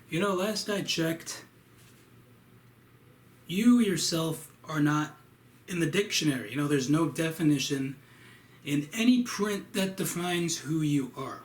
You know, last I checked, you yourself are not in the dictionary. You know, there's no definition in any print that defines who you are.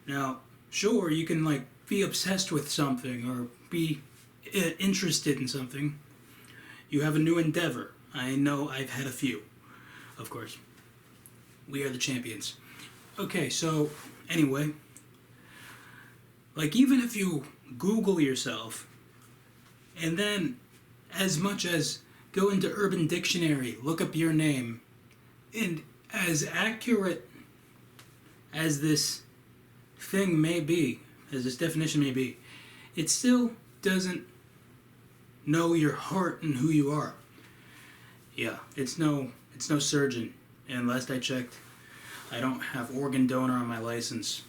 Now, sure, you can like be obsessed with something or be interested in something. You have a new endeavor. I know I've had a few, of course. We are the champions. Okay, so anyway, like even if you Google yourself and then as much as go into Urban Dictionary, look up your name, and as accurate as this thing may be, as this definition may be, it still doesn't know your heart and who you are. Yeah, it's no surgeon. And last I checked, I don't have organ donor on my license.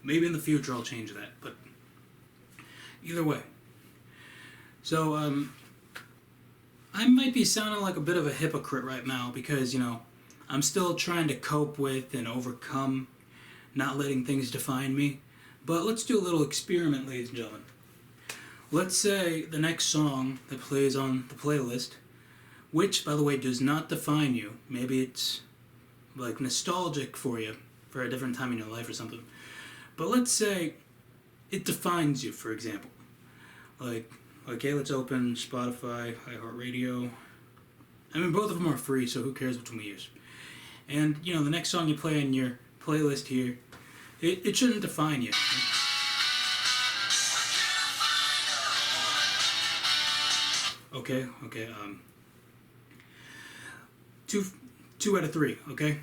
Maybe in the future I'll change that, but either way. So, I might be sounding like a bit of a hypocrite right now because, you know, I'm still trying to cope with and overcome not letting things define me. But let's do a little experiment, ladies and gentlemen. Let's say the next song that plays on the playlist, which, by the way, does not define you. Maybe it's like nostalgic for you for a different time in your life or something. But let's say it defines you, for example. Like, okay, let's open Spotify, iHeartRadio. I mean, both of them are free, so who cares which one we use? And, you know, the next song you play on your playlist here, it shouldn't define you. Okay, two out of three, okay?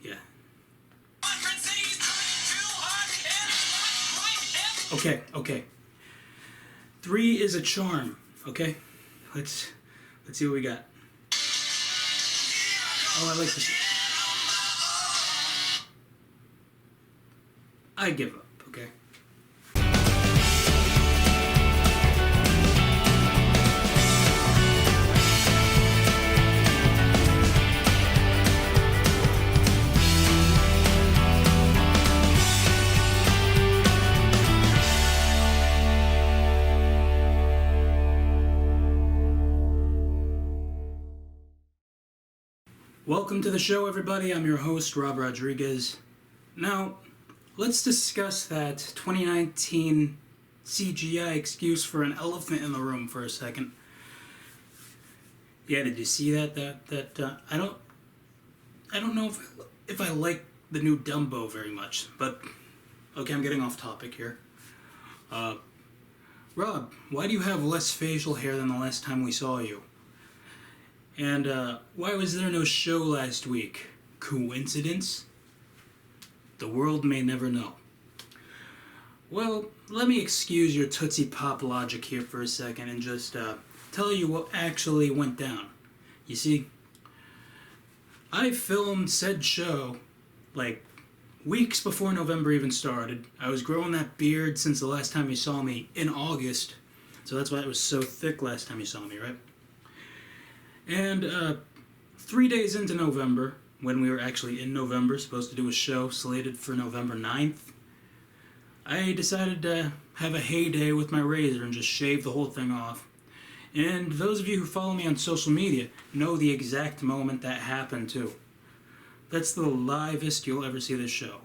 Yeah. Okay. Three is a charm, okay? Let's see what we got. Oh, I like this. I give up, okay? Welcome to the show, everybody. I'm your host, Rob Rodriguez. Now, let's discuss that 2019 CGI excuse for an elephant in the room for a second. Yeah, did you see that? I don't know if I like the new Dumbo very much, but okay, I'm getting off topic here. Rob, why do you have less facial hair than the last time we saw you? And why was there no show last week? Coincidence? The world may never know. Well, let me excuse your Tootsie Pop logic here for a second and just tell you what actually went down. You see, I filmed said show like weeks before November even started. I was growing that beard since the last time you saw me in August, so that's why it was so thick last time you saw me, right? And 3 days into November, when we were actually in November, supposed to do a show slated for November 9th, I decided to have a heyday with my razor and just shave the whole thing off. And those of you who follow me on social media know the exact moment that happened too. That's the livest you'll ever see this show.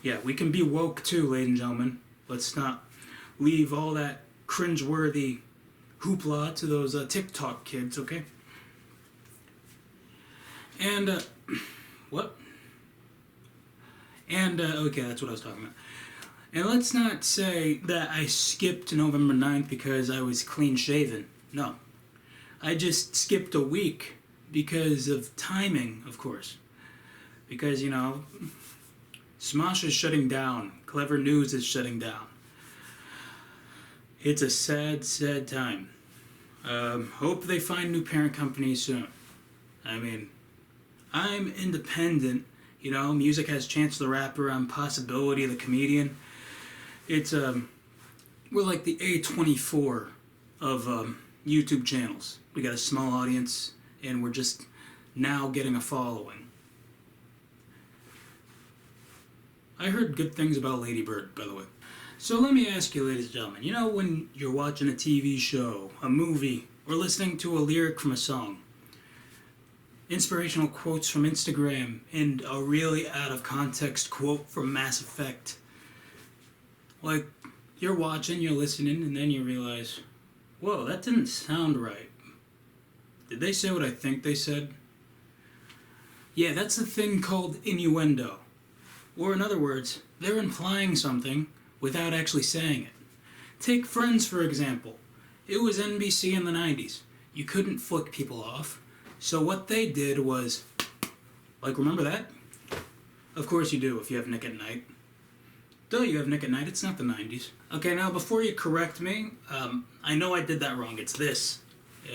Yeah, we can be woke too, ladies and gentlemen. Let's not leave all that cringeworthy hoopla to those TikTok kids, okay? And, what? And, okay, that's what I was talking about. And let's not say that I skipped November 9th because I was clean shaven. No. I just skipped a week because of timing, of course. Because, you know, Smosh is shutting down. Clever News is shutting down. It's a sad, sad time. Hope they find new parent companies soon. I mean, I'm independent, you know, music has Chance the Rapper, I'm Possibility the Comedian. It's, we're like the A24 of YouTube channels. We got a small audience, and we're just now getting a following. I heard good things about Lady Bird, by the way. So let me ask you, ladies and gentlemen, you know when you're watching a TV show, a movie, or listening to a lyric from a song, inspirational quotes from Instagram, and a really out of context quote from Mass Effect. Like, you're watching, you're listening, and then you realize, whoa, that didn't sound right. Did they say what I think they said? Yeah, that's a thing called innuendo. Or in other words, they're implying something without actually saying it. Take Friends, for example. It was NBC in the 90s. You couldn't flick people off. So what they did was, like, remember that? Of course you do if you have Nick at Night. Duh, you have Nick at Night, it's not the 90s. Okay, now before you correct me, I know I did that wrong, it's this.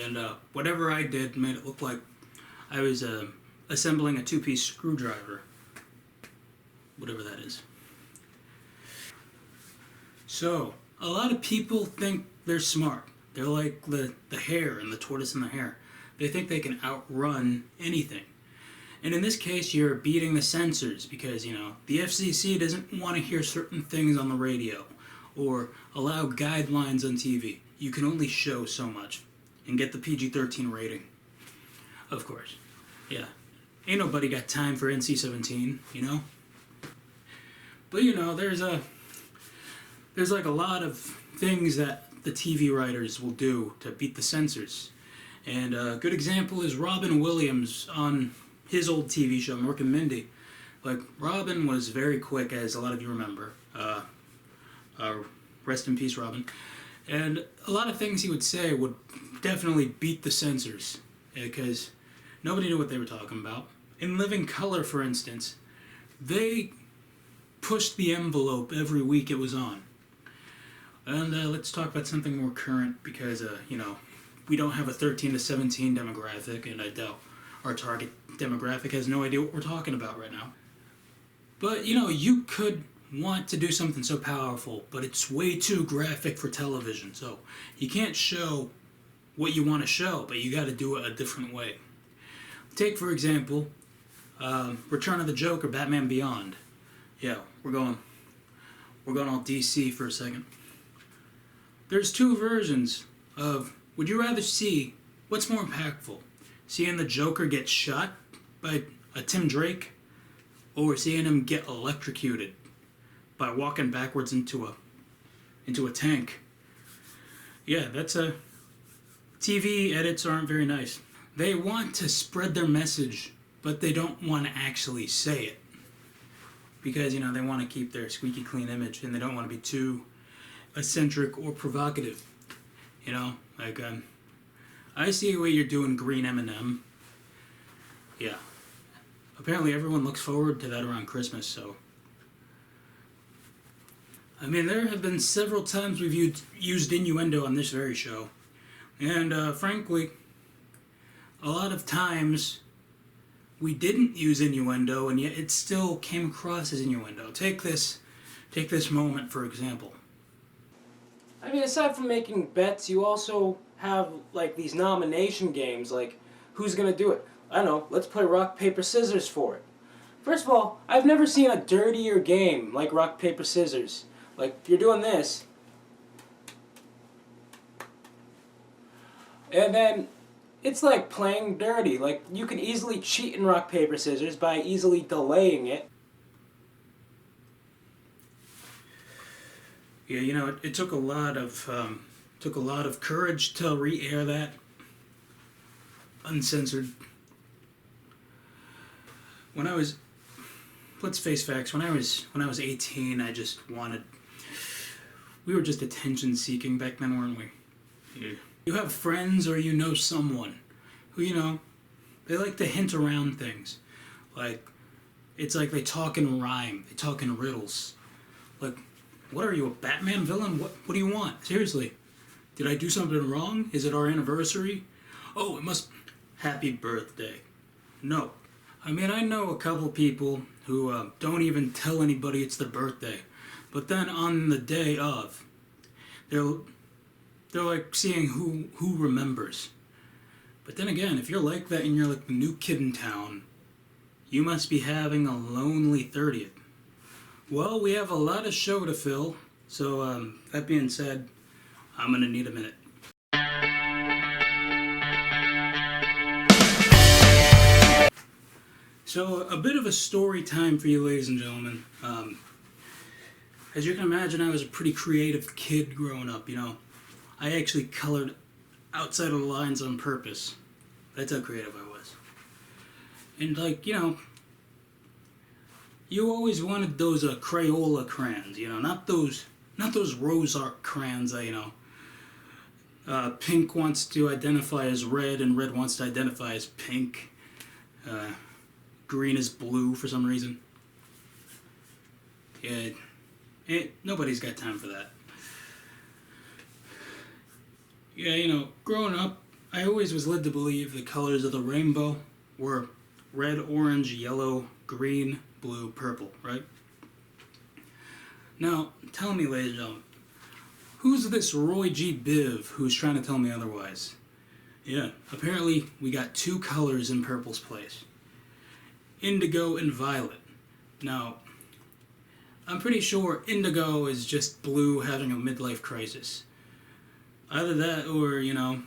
And whatever I did made it look like I was assembling a two-piece screwdriver. Whatever that is. So, a lot of people think they're smart. They're like the hare and the tortoise and the hare. They think they can outrun anything. And in this case, you're beating the censors because, you know, the FCC doesn't want to hear certain things on the radio or allow guidelines on TV. You can only show so much and get the PG-13 rating. Of course. Yeah. Ain't nobody got time for NC-17, you know? But, you know, there's like a lot of things that the TV writers will do to beat the censors. And a good example is Robin Williams on his old TV show, Mork and Mindy. Like, Robin was very quick, as a lot of you remember. Rest in peace, Robin. And a lot of things he would say would definitely beat the censors, because nobody knew what they were talking about. In Living Color, for instance, they pushed the envelope every week it was on. And let's talk about something more current, because, you know, we don't have a 13 to 17 demographic, and I doubt our target demographic has no idea what we're talking about right now. But, you know, you could want to do something so powerful, but it's way too graphic for television, so you can't show what you want to show, but you got to do it a different way. Take, for example, Return of the Joker, Batman Beyond. Yeah, we're going all DC for a second. There's two versions of, would you rather see, what's more impactful? Seeing the Joker get shot by a Tim Drake, or seeing him get electrocuted by walking backwards into a tank? Yeah, that's a... TV edits aren't very nice. They want to spread their message, but they don't want to actually say it. Because, you know, they want to keep their squeaky clean image, and they don't want to be too eccentric or provocative. You know, like, I see what you're doing, Green M&M. Yeah. Apparently everyone looks forward to that around Christmas, so... I mean, there have been several times we've used innuendo on this very show. And, frankly, a lot of times we didn't use innuendo, and yet it still came across as innuendo. Take this moment, for example. I mean, aside from making bets, you also have, like, these nomination games, like, who's gonna do it? I don't know, let's play rock, paper, scissors for it. First of all, I've never seen a dirtier game like rock, paper, scissors. Like, you're doing this, and then it's like playing dirty. Like, you can easily cheat in rock, paper, scissors by easily delaying it. Yeah, you know, it took a lot of courage to re-air that uncensored. When I was, let's face facts, when I was 18, I just wanted, we were just attention seeking back then, weren't we? Yeah. You have friends or you know someone who, you know, they like to hint around things. Like, it's like they talk in rhyme, they talk in riddles. Like, what are you, a Batman villain? What do you want? Seriously. Did I do something wrong? Is it our anniversary? Oh, it must... Happy birthday. No. I mean, I know a couple people who don't even tell anybody it's their birthday. But then on the day of, they're like seeing who remembers. But then again, if you're like that and you're like the new kid in town, you must be having a lonely 30th. Well, we have a lot of show to fill, so that being said, I'm gonna need a minute. So, a bit of a story time for you, ladies and gentlemen. As you can imagine, I was a pretty creative kid growing up, you know. I actually colored outside of the lines on purpose. That's how creative I was. And, like, you know, you always wanted those Crayola crayons, you know, not those rose art crayons that, you know, pink wants to identify as red and red wants to identify as pink. Green is blue for some reason. Yeah, nobody's got time for that. Yeah, you know, growing up, I always was led to believe the colors of the rainbow were red, orange, yellow, green, blue, purple, right? Now, tell me, ladies and gentlemen, who's this Roy G. Biv who's trying to tell me otherwise? Yeah, apparently we got two colors in purple's place. Indigo and violet. Now, I'm pretty sure indigo is just blue having a midlife crisis. Either that or, you know,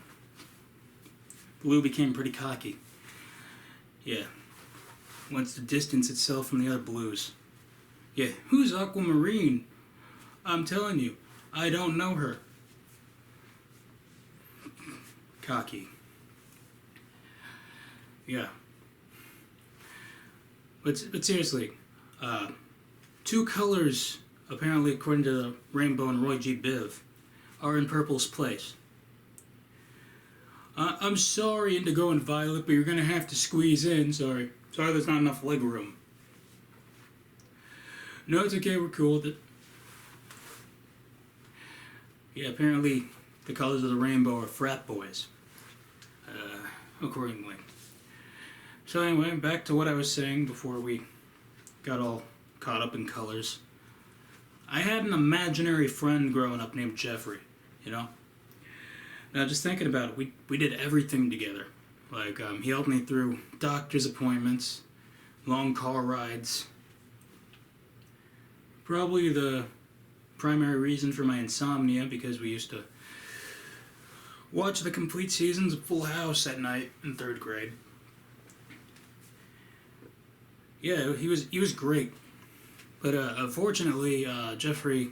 blue became pretty cocky. Yeah. Wants to distance itself from the other blues. Yeah, who's Aquamarine? I'm telling you, I don't know her. Cocky. Yeah. But seriously, two colors, apparently according to the Rainbow and Roy G. Biv, are in purple's place. I'm sorry, Indigo and Violet, but you're gonna have to squeeze in. Sorry, there's not enough leg room. No, it's okay. We're cool with it. Yeah, apparently the colors of the rainbow are frat boys. Accordingly. So anyway, back to what I was saying before we got all caught up in colors. I had an imaginary friend growing up named Jeffrey, you know? Now just thinking about it, we did everything together. Like, he helped me through doctor's appointments, long car rides. Probably the primary reason for my insomnia, because we used to watch the complete seasons of Full House at night in 3rd grade. Yeah, he was great, but unfortunately, Jeffrey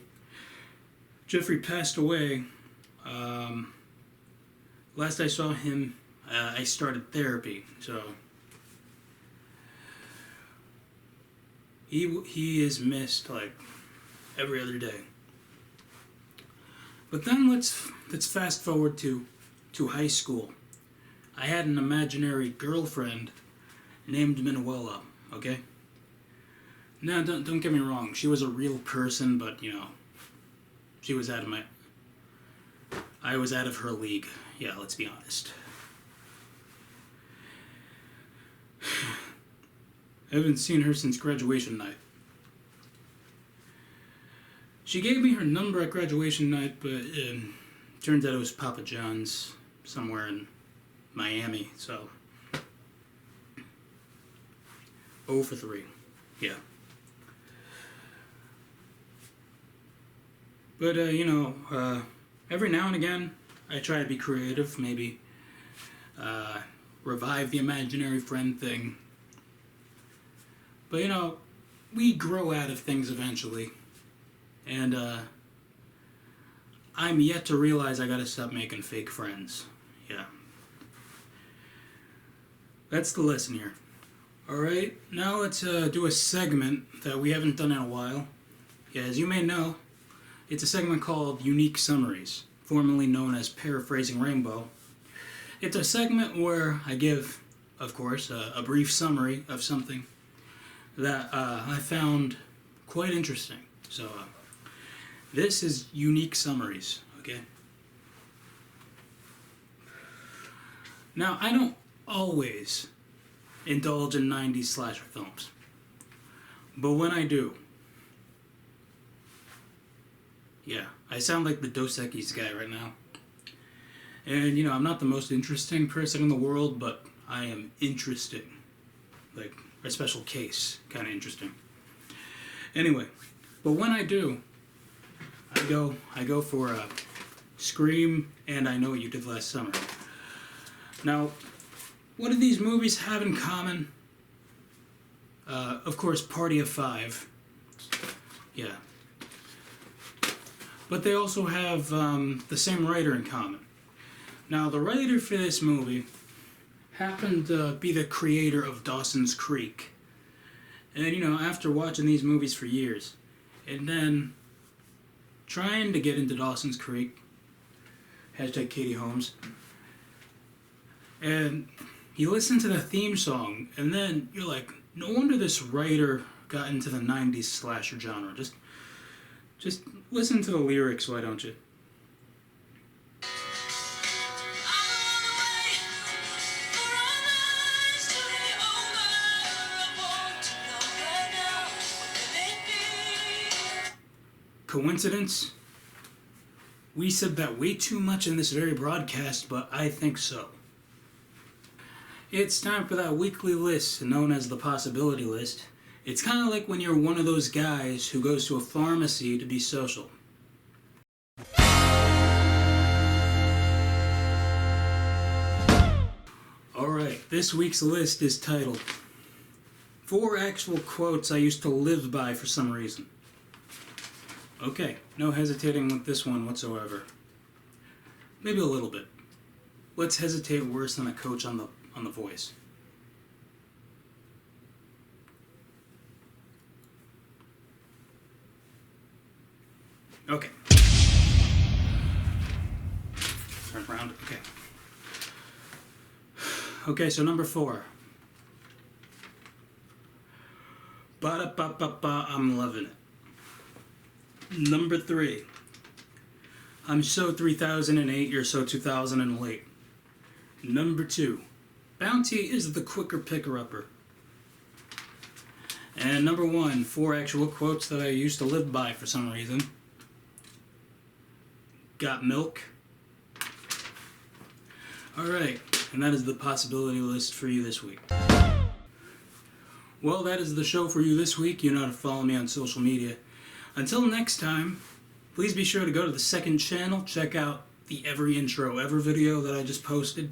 passed away. Last I saw him, I started therapy, so he is missed like every other day. But then let's fast forward to high school. I had an imaginary girlfriend named Manuela. Okay? Now, don't get me wrong. She was a real person, but, you know, she was I was out of her league. Yeah, let's be honest. I haven't seen her since graduation night. She gave me her number at graduation night, but turns out it was Papa John's somewhere in Miami, so 0 for 3. Yeah. But, you know, every now and again, I try to be creative, maybe revive the imaginary friend thing. But, you know, we grow out of things eventually. And, I'm yet to realize I gotta stop making fake friends. Yeah. That's the lesson here. Alright, now let's do a segment that we haven't done in a while. Yeah, as you may know, it's a segment called Unique Summaries, formerly known as Paraphrasing Rainbow. It's a segment where I give, of course, a brief summary of something that I found quite interesting. So, this is Unique Summaries, okay? Now, I don't always indulge in 90s slasher films, but when I do, yeah, I sound like the Dos Equis guy right now. And, you know, I'm not the most interesting person in the world, but I am interesting. Like, a special case, kind of interesting. Anyway, But when I do, I go for Scream and I Know What You Did Last Summer. Now, what do these movies have in common? Of course, Party of Five. Yeah. But they also have the same writer in common. Now, the writer for this movie happened to be the creator of Dawson's Creek. And, you know, after watching these movies for years, and then trying to get into Dawson's Creek, hashtag Katie Holmes, and you listen to the theme song, and then you're like, no wonder this writer got into the 90s slasher genre. Just listen to the lyrics, why don't you? Coincidence? We said that way too much in this very broadcast, but I think so. It's time for that weekly list known as the possibility list. It's kind of like when you're one of those guys who goes to a pharmacy to be social. Alright, this week's list is titled 4 Actual Quotes I Used to Live By for Some Reason. Okay, no hesitating with this one whatsoever. Maybe a little bit. Let's hesitate worse than a coach on the voice. Okay. Turn around. Okay. Okay, so number 4. Ba-da-ba-ba-ba, I'm loving it. Number 3. I'm so 3008, you're so 2000 and late. Number 2. Bounty is the quicker picker-upper. And number 1, 4 actual quotes that I used to live by for some reason. Got milk? Alright, and that is the possibility list for you this week. Well, that is the show for you this week. You know how to follow me on social media. Until next time, please be sure to go to the second channel, check out the Every Intro Ever video that I just posted.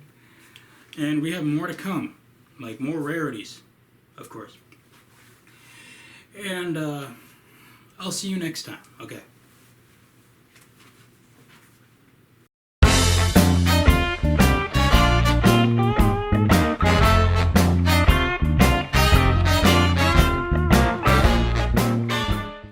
And we have more to come, like more rarities, of course. And I'll see you next time. Okay.